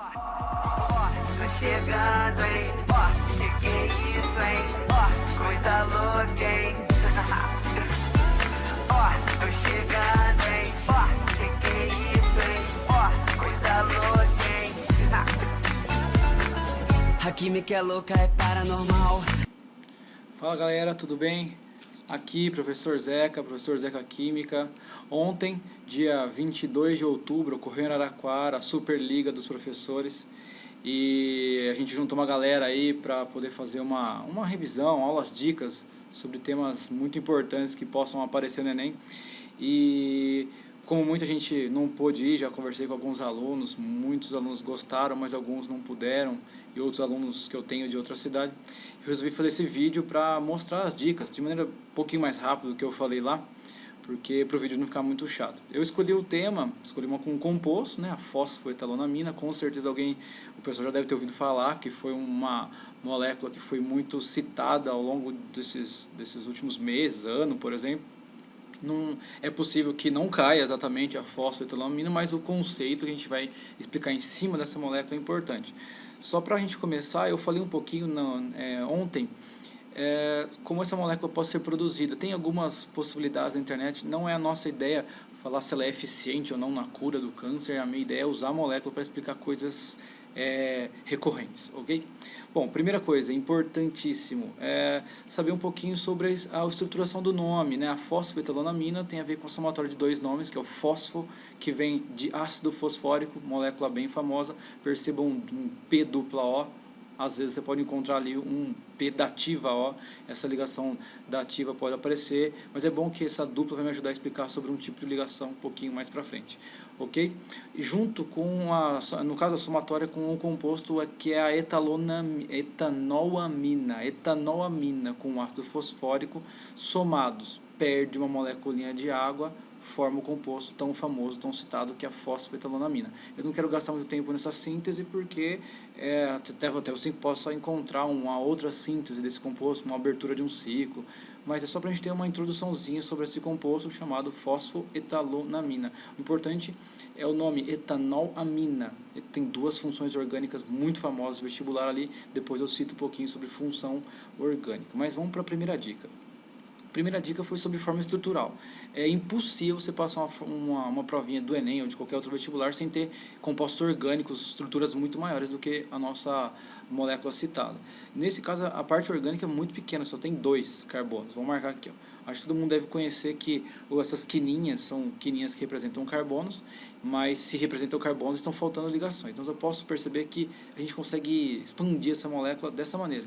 Tô chegando, hein? Que é isso, hein? Coisa louca, hein? Tô chegando, hein? Que é isso, hein? Coisa louca, hein? A química é louca, é paranormal. Fala galera, tudo bem? Aqui professor Zeca Química. Ontem, dia 22 de outubro, ocorreu em Araraquara a Superliga dos Professores e a gente juntou uma galera aí para poder fazer uma revisão, aulas, dicas sobre temas muito importantes que possam aparecer no Enem. E como muita gente não pôde ir, já conversei com alguns alunos, muitos alunos gostaram, mas alguns não puderam, e outros alunos que eu tenho de outra cidade. Eu resolvi fazer esse vídeo para mostrar as dicas, de maneira um pouquinho mais rápida do que eu falei lá, porque para o vídeo não ficar muito chato. Eu escolhi o tema, escolhi uma com um composto, né, a fosfoetalonamina, com certeza o pessoal já deve ter ouvido falar, que foi uma molécula que foi muito citada ao longo desses últimos meses, ano, por exemplo. Não é possível que não caia exatamente a fosfoetalonamina, mas o conceito que a gente vai explicar em cima dessa molécula é importante. Só para a gente começar, eu falei um pouquinho ontem como essa molécula pode ser produzida. Tem algumas possibilidades na internet, não é a nossa ideia falar se ela é eficiente ou não na cura do câncer, a minha ideia é usar a molécula para explicar coisas recorrentes, ok? Bom, primeira coisa, importantíssimo, saber um pouquinho sobre a estruturação do nome, né? A fosfoetalonamina tem a ver com a somatória de dois nomes, que é o fósforo, que vem de ácido fosfórico, molécula bem famosa, percebam um P dupla O, às vezes você pode encontrar ali um P dativa O, essa ligação dativa pode aparecer, mas é bom que essa dupla vai me ajudar a explicar sobre um tipo de ligação um pouquinho mais para frente, ok? E junto com, no caso a somatória com o composto que é a etanolamina com ácido fosfórico, somados, perde uma moléculinha de água, forma o composto tão famoso, tão citado, que é a fosfoetalonamina. Eu não quero gastar muito tempo nessa síntese, porque até você possa encontrar uma outra síntese desse composto, uma abertura de um ciclo, mas é só para a gente ter uma introduçãozinha sobre esse composto chamado fosfoetalonamina. O importante é o nome etanolamina. Ele tem duas funções orgânicas muito famosas no vestibular ali, depois eu cito um pouquinho sobre função orgânica. Mas vamos para a primeira dica. A primeira dica foi sobre forma estrutural. É impossível você passar uma provinha do Enem ou de qualquer outro vestibular sem ter compostos orgânicos, estruturas muito maiores do que a nossa molécula citada. Nesse caso, a parte orgânica é muito pequena, só tem 2 carbonos. Vou marcar aqui. Ó. Acho que todo mundo deve conhecer que essas quininhas são quininhas que representam carbonos, mas se representam carbonos estão faltando ligações. Então eu posso perceber que a gente consegue expandir essa molécula dessa maneira.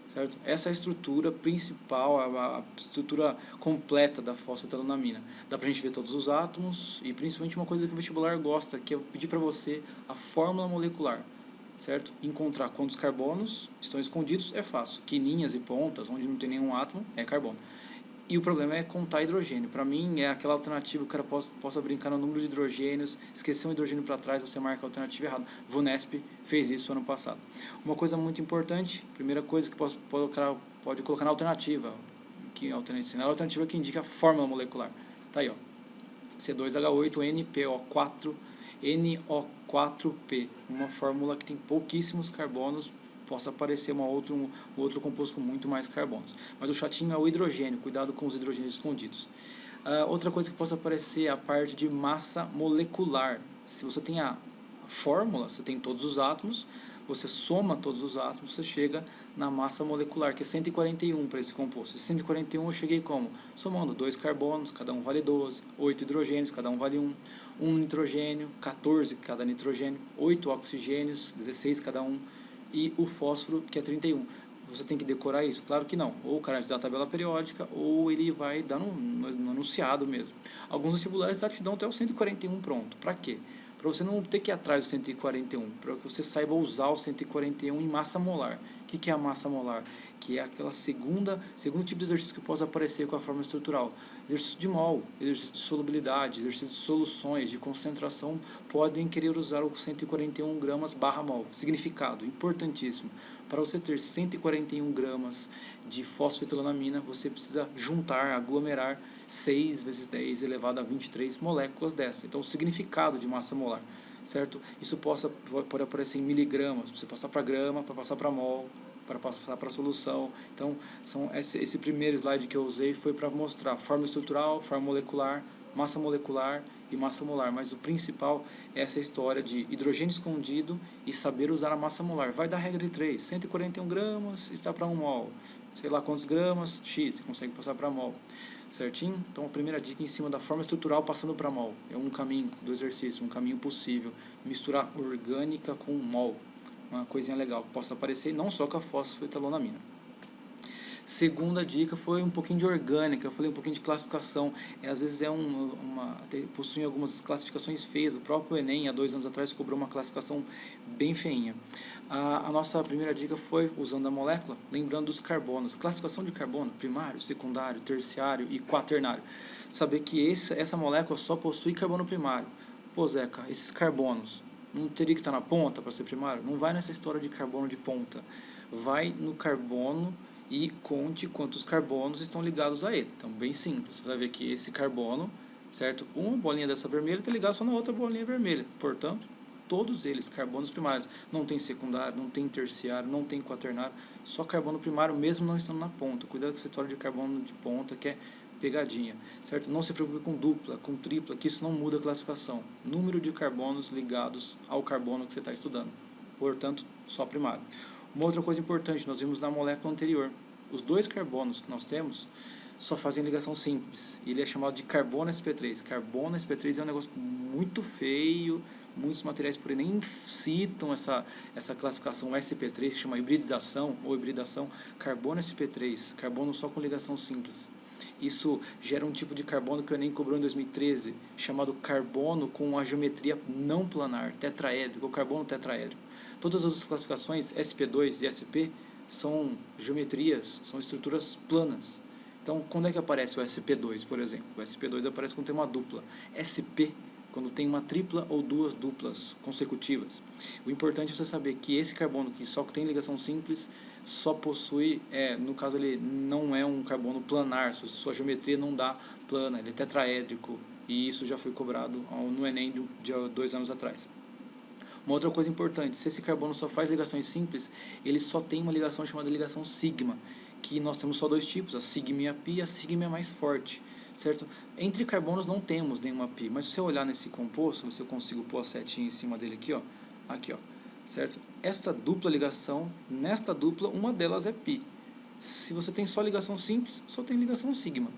Certo? Essa é a estrutura principal, a estrutura completa da fosfoetalonamina. Dá pra gente ver todos os átomos e principalmente uma coisa que o vestibular gosta, que é pedir para você a fórmula molecular, certo? Encontrar quantos carbonos estão escondidos é fácil. Quininhas e pontas, onde não tem nenhum átomo, é carbono. E o problema é contar hidrogênio. Para mim, é aquela alternativa que o cara possa brincar no número de hidrogênios, esquecer um hidrogênio para trás, você marca a alternativa errada. VUNESP fez isso ano passado. Uma coisa muito importante, primeira coisa que pode colocar na alternativa, a alternativa que indica a fórmula molecular. Tá aí, ó. C2H8NPO4 NO4P, uma fórmula que tem pouquíssimos carbonos, possa aparecer um outro composto com muito mais carbonos. Mas o chatinho é o hidrogênio, cuidado com os hidrogênios escondidos. Outra coisa que possa aparecer é a parte de massa molecular. Se você tem a fórmula, você tem todos os átomos, você soma todos os átomos, você chega na massa molecular, que é 141 para esse composto. Esse 141 eu cheguei como? Somando 2 carbonos, cada um vale 12, 8 hidrogênios, cada um vale 1, 1 nitrogênio, 14 cada nitrogênio, 8 oxigênios, 16 cada um, e o fósforo, que é 31. Você tem que decorar isso? Claro que não. Ou o cara te dá a tabela periódica, ou ele vai dar no enunciado mesmo. Alguns vestibulares já te dão até o 141 pronto. Para quê? Para você não ter que ir atrás do 141, para que você saiba usar o 141 em massa molar. O que é a massa molar? Que é aquela segundo tipo de exercício que pode aparecer com a forma estrutural. Exercício de mol, exercício de solubilidade, exercício de soluções, de concentração, podem querer usar o 141 gramas barra mol. Significado, importantíssimo. Para você ter 141 gramas de fosfoetalonamina, você precisa juntar, aglomerar 6 vezes 10 elevado a 23 moléculas dessa. Então, o significado de massa molar. certo? Isso pode aparecer em miligramas, você passar para grama, para passar para mol, para passar para a solução. Então, esse primeiro slide que eu usei foi para mostrar forma estrutural, forma molecular e massa molar, mas o principal é essa história de hidrogênio escondido e saber usar a massa molar. Vai dar regra de 3, 141 gramas está para 1 mol, sei lá quantos gramas, X, você consegue passar para mol, certinho? Então a primeira dica em cima da forma estrutural passando para mol, é um caminho do exercício, um caminho possível, misturar orgânica com mol, uma coisinha legal que possa aparecer, não só com a fosfetalonamina. Segunda dica foi um pouquinho de orgânica, eu falei um pouquinho de classificação, às vezes possui algumas classificações feias, o próprio Enem há 2 anos atrás cobrou uma classificação bem feinha. A nossa primeira dica foi usando a molécula, lembrando dos carbonos, classificação de carbono, primário, secundário, terciário e quaternário. Saber que essa molécula só possui carbono primário. Pô, Zeca, esses carbonos, não teria que estar na ponta para ser primário? Não vai nessa história de carbono de ponta, vai no carbono e conte quantos carbonos estão ligados a ele. Então, bem simples, você vai ver que esse carbono, certo? Uma bolinha dessa vermelha está ligada só na outra bolinha vermelha, portanto, todos eles carbonos primários. Não tem secundário, não tem terciário, não tem quaternário, só carbono primário, mesmo não estando na ponta. Cuidado com essa história de carbono de ponta, que é pegadinha, certo? Não se preocupe com dupla, com tripla, que isso não muda a classificação. Número de carbonos ligados ao carbono que você está estudando, portanto, só primário. Uma outra coisa importante, nós vimos na molécula anterior, os 2 carbonos que nós temos só fazem ligação simples, e ele é chamado de carbono sp3. Carbono sp3 é um negócio muito feio, muitos materiais por aí nem citam essa classificação sp3, que chama hibridização ou hibridação. Carbono sp3, carbono só com ligação simples. Isso gera um tipo de carbono que o Enem cobrou em 2013, chamado carbono com a geometria não planar, tetraédrico, ou carbono tetraédrico. Todas as classificações, SP2 e SP, são geometrias, são estruturas planas. Então, quando é que aparece o SP2, por exemplo? O SP2 aparece quando tem uma dupla. SP, quando tem uma tripla ou 2 duplas consecutivas. O importante é você saber que esse carbono que só tem ligação simples, só possui, no caso ele não é um carbono planar, sua geometria não dá plana, ele é tetraédrico, e isso já foi cobrado no Enem de 2 anos atrás. Uma outra coisa importante, se esse carbono só faz ligações simples, ele só tem uma ligação chamada ligação sigma, que nós temos só 2 tipos, a sigma e a pi, a sigma é mais forte, certo? Entre carbonos não temos nenhuma pi, mas se você olhar nesse composto, se eu consigo pôr a setinha em cima dele aqui ó, certo? Essa dupla ligação, nesta dupla, uma delas é pi. Se você tem só ligação simples, só tem ligação sigma,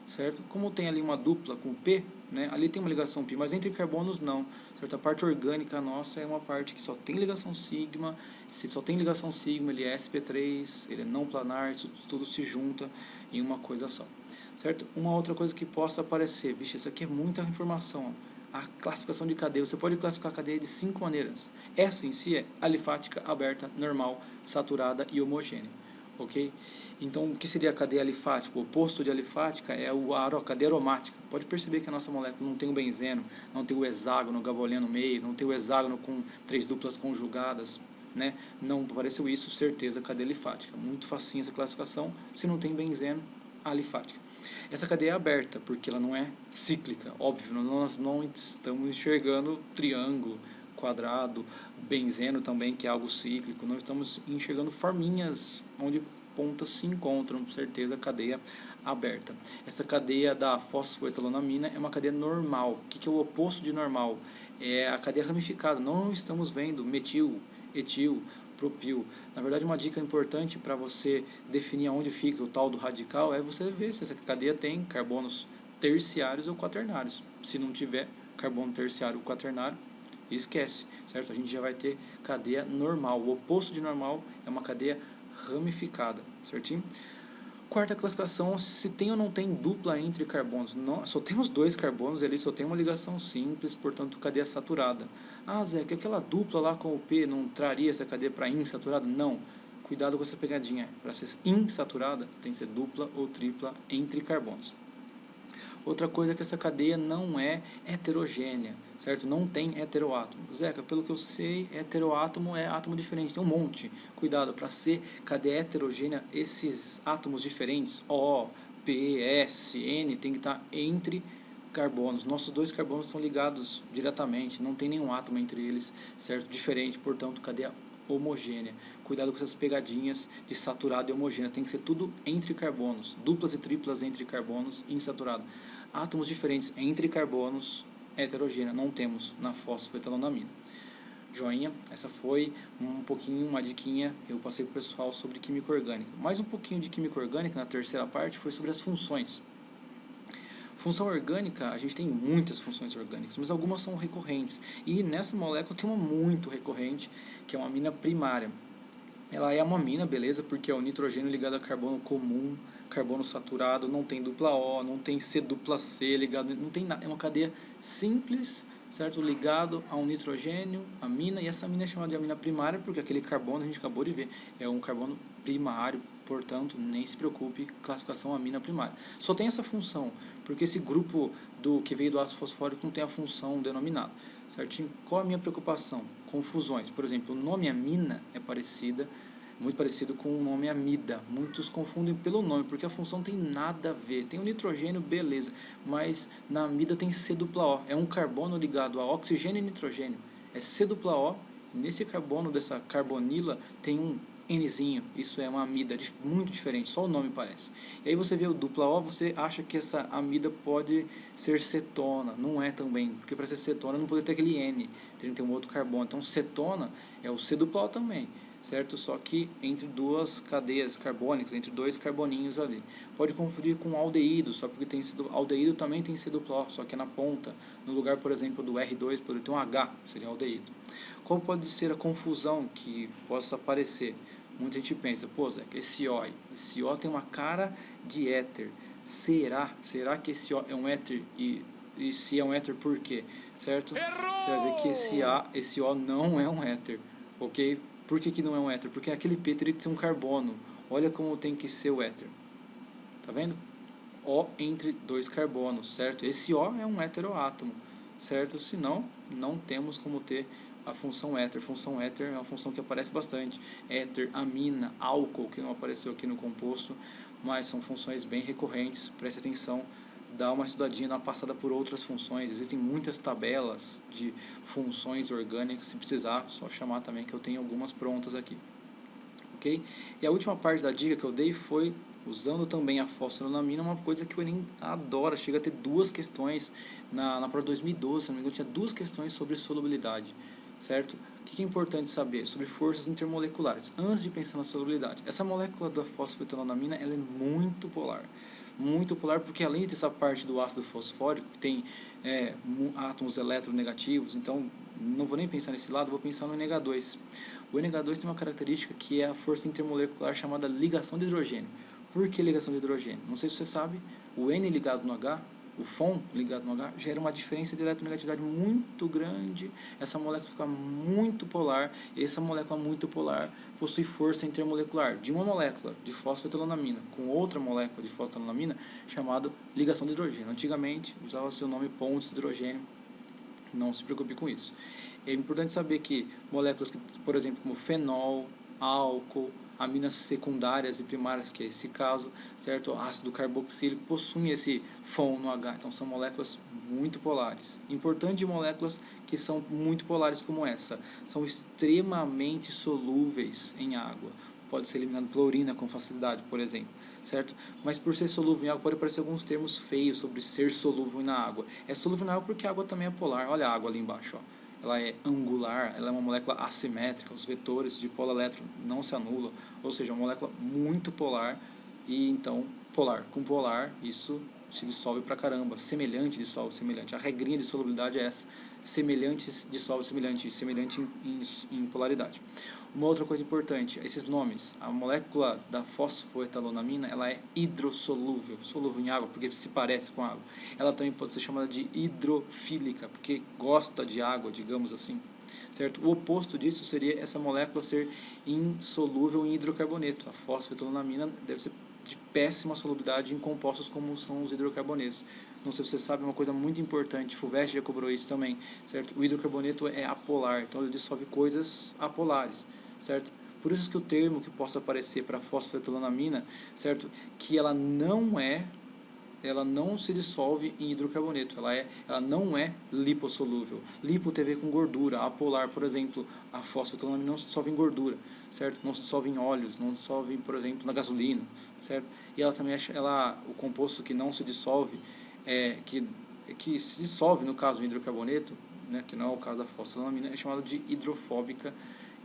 certo? Como tem ali uma dupla com P, né, ali tem uma ligação pi, mas entre carbonos não, certo? A parte orgânica nossa é uma parte que só tem ligação sigma. Se só tem ligação sigma, ele é sp3, ele é não planar, isso tudo se junta em uma coisa só, certo? Uma outra coisa que possa aparecer, vixe, isso aqui é muita informação, a classificação de cadeia, você pode classificar a cadeia de 5 maneiras. Essa em si é alifática, aberta, normal, saturada e homogênea. Ok? Então, o que seria a cadeia alifática? O oposto de alifática é a cadeia aromática. Pode perceber que a nossa molécula não tem o benzeno, não tem o hexágono, o gavoleno no meio, não tem o hexágono com 3 duplas conjugadas, né? Não apareceu isso, certeza, cadeia alifática. Muito facinho essa classificação, se não tem benzeno, alifática. Essa cadeia é aberta, porque ela não é cíclica, óbvio, nós não estamos enxergando triângulo, quadrado, benzeno também, que é algo cíclico, não estamos enxergando forminhas onde pontas se encontram, certeza, cadeia aberta. Essa cadeia da fosfoetalonamina é uma cadeia normal. O que é o oposto de normal? É a cadeia ramificada, não estamos vendo metil, etil, propil. Na verdade, uma dica importante para você definir aonde fica o tal do radical é você ver se essa cadeia tem carbonos terciários ou quaternários. Se não tiver carbono terciário ou quaternário, esquece, certo? A gente já vai ter cadeia normal. O oposto de normal é uma cadeia ramificada, certinho? Quarta classificação, se tem ou não tem dupla entre carbonos. Não, só temos 2 carbonos ali, só tem uma ligação simples, portanto, cadeia saturada. Ah, Zé, que aquela dupla lá com o P não traria essa cadeia para insaturada? Não. Cuidado com essa pegadinha. Para ser insaturada, tem que ser dupla ou tripla entre carbonos. Outra coisa é que essa cadeia não é heterogênea, certo? Não tem heteroátomo. Zeca, pelo que eu sei, heteroátomo é átomo diferente, tem um monte. Cuidado, para ser cadeia heterogênea, esses átomos diferentes, O, P, S, N, tem que estar entre carbonos. Nossos dois carbonos estão ligados diretamente, não tem nenhum átomo entre eles, certo? Diferente, portanto, cadeia homogênea. Cuidado com essas pegadinhas de saturado e homogênea, tem que ser tudo entre carbonos, duplas e triplas entre carbonos e insaturado. Átomos diferentes entre carbonos, heterogênea, não temos na fosfoetalonamina. Joinha, essa foi um pouquinho, uma diquinha que eu passei para o pessoal sobre química orgânica. Mais um pouquinho de química orgânica na terceira parte foi sobre as funções. Função orgânica, a gente tem muitas funções orgânicas, mas algumas são recorrentes. E nessa molécula tem uma muito recorrente, que é uma amina primária. Ela é uma amina, beleza, porque é o nitrogênio ligado a carbono comum, carbono saturado, não tem dupla O, não tem C dupla C ligado, não tem nada, é uma cadeia simples, certo? Ligado a um nitrogênio, amina, e essa amina é chamada de amina primária porque aquele carbono, a gente acabou de ver, é um carbono primário, portanto, nem se preocupe, classificação amina primária. Só tem essa função, porque esse grupo que veio do ácido fosfórico não tem a função denominada, certinho? Qual a minha preocupação? Confusões. Por exemplo, o nome amina é muito parecido com o nome amida. Muitos confundem pelo nome, porque a função tem nada a ver. Tem o nitrogênio, beleza, mas na amida tem C dupla O. É um carbono ligado a oxigênio e nitrogênio. É C dupla O. Nesse carbono, dessa carbonila, tem um Nzinho. Isso é uma amida muito diferente, só o nome parece. E aí você vê o dupla O, você acha que essa amida pode ser cetona. Não é também, porque para ser cetona não pode ter aquele N, tem que ter um outro carbono. Então cetona é o C dupla O também, certo? Só que entre duas cadeias carbônicas, entre dois carboninhos ali. Pode confundir com aldeído, só porque tem aldeído também tem C dupla O, só que é na ponta. No lugar, por exemplo, do R2, poderia ter um H, seria aldeído. Qual pode ser a confusão que possa aparecer? Muita gente pensa, pô, Zé, esse O tem uma cara de éter. Será que esse O é um éter? E se é um éter, por quê? Certo? Errou! Você vai ver que esse O não é um éter, ok? Por que não é um éter? Porque aquele P teria que ser um carbono. Olha como tem que ser o éter. Tá vendo? O entre dois carbonos, certo? Esse O é um heteroátomo, certo? Senão, não temos como ter a função éter. Função éter é uma função que aparece bastante. Éter, amina, álcool, que não apareceu aqui no composto, mas são funções bem recorrentes. Preste atenção, dá uma estudadinha, dá uma passada por outras funções. Existem muitas tabelas de funções orgânicas. Se precisar, só chamar também que eu tenho algumas prontas aqui. Ok? E a última parte da dica que eu dei foi usando também a fosforonamina, uma coisa que o Enem adora, chega a ter duas questões na prova 2012, se não me engano, tinha duas questões sobre solubilidade, certo? O que é importante saber? Sobre forças intermoleculares, antes de pensar na solubilidade. Essa molécula da fosfoetalonamina, ela é muito polar porque além de ter essa parte do ácido fosfórico, que tem átomos eletronegativos, então não vou nem pensar nesse lado, vou pensar no NH2. O NH2 tem uma característica que é a força intermolecular chamada ligação de hidrogênio. Por que ligação de hidrogênio? Não sei se você sabe, o N ligado no H, o FON ligado no H, gera uma diferença de eletronegatividade muito grande, essa molécula fica muito polar, e essa molécula muito polar possui força intermolecular de uma molécula de fosfoetalonamina com outra molécula de fosfoetalonamina, chamada ligação de hidrogênio. Antigamente usava-se o nome pontos de hidrogênio, não se preocupe com isso. É importante saber que moléculas, que, por exemplo, como fenol, álcool, aminas secundárias e primárias, que é esse caso, certo? Ácido carboxílico possuem esse FON no H, então são moléculas muito polares. Importante de moléculas que são muito polares como essa, são extremamente solúveis em água. Pode ser eliminado clorina com facilidade, por exemplo, certo? Mas por ser solúvel em água, pode aparecer alguns termos feios sobre ser solúvel na água. É solúvel na água porque a água também é polar. Olha a água ali embaixo, ó. Ela é angular, ela é uma molécula assimétrica, os vetores de polo elétron não se anulam, ou seja, uma molécula muito polar, e então, polar com polar, isso se dissolve pra caramba, semelhante dissolve semelhante. A regrinha de solubilidade é essa, semelhantes dissolve semelhante, semelhante em polaridade. Uma outra coisa importante, esses nomes, a molécula da fosfoetalonamina, ela é hidrossolúvel, solúvel em água, porque se parece com água. Ela também pode ser chamada de hidrofílica, porque gosta de água, digamos assim, certo? O oposto disso seria essa molécula ser insolúvel em hidrocarboneto. A fosfoetalonamina deve ser de péssima solubilidade em compostos como são os hidrocarbonetos. Não sei se você sabe, uma coisa muito importante, FUVEST já cobrou isso também, certo? O hidrocarboneto é apolar, então ele dissolve coisas apolares, certo? Por isso que o termo que possa aparecer para fosfoetalonamina, certo? Que ela não é ela não se dissolve em hidrocarboneto, ela não é lipossolúvel. Lipo tem a ver com gordura, apolar, por exemplo, a fosfetanolamina não se dissolve em gordura, certo? Não se dissolve em óleos, não se dissolve, por exemplo, na gasolina, certo? E ela também, o composto que não se dissolve, que se dissolve, no caso do hidrocarboneto, né, que não é o caso da fosfetanolamina, é chamado de hidrofóbica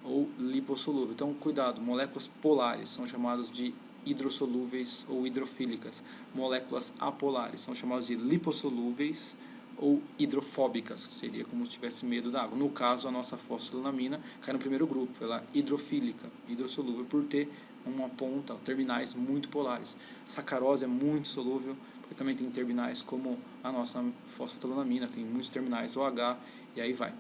ou lipossolúvel. Então, cuidado, moléculas polares são chamadas de hidrossolúveis ou hidrofílicas. Moléculas apolares são chamadas de lipossolúveis ou hidrofóbicas, que seria como se tivesse medo da água. No caso, a nossa fosfetanolamina cai no primeiro grupo, ela é hidrofílica, hidrossolúvel, por ter uma ponta, terminais muito polares. Sacarose é muito solúvel, porque também tem terminais como a nossa fosfetanolamina, tem muitos terminais OH, e aí vai.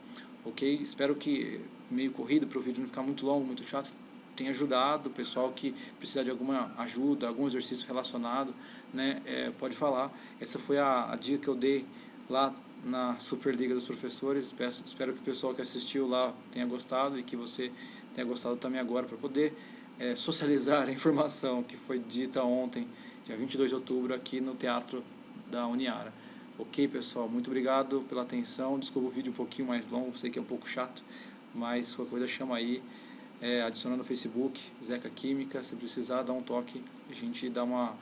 Ok? Espero que, meio corrido, para o vídeo não ficar muito longo, muito chato, tenha ajudado o pessoal que precisar de alguma ajuda, algum exercício relacionado, né, pode falar. Essa foi a dica que eu dei lá na Superliga dos Professores. Espero que o pessoal que assistiu lá tenha gostado e que você tenha gostado também agora, para poder socializar a informação que foi dita ontem, dia 22 de outubro, aqui no Teatro da Uniara. Ok, pessoal, muito obrigado pela atenção. Desculpa o vídeo um pouquinho mais longo, sei que é um pouco chato, mas qualquer coisa chama aí, adiciona no Facebook, Zeca Química. Se precisar, dá um toque, a gente dá uma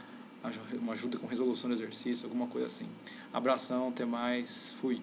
ajuda com resolução do exercício, alguma coisa assim. Abração, até mais, fui!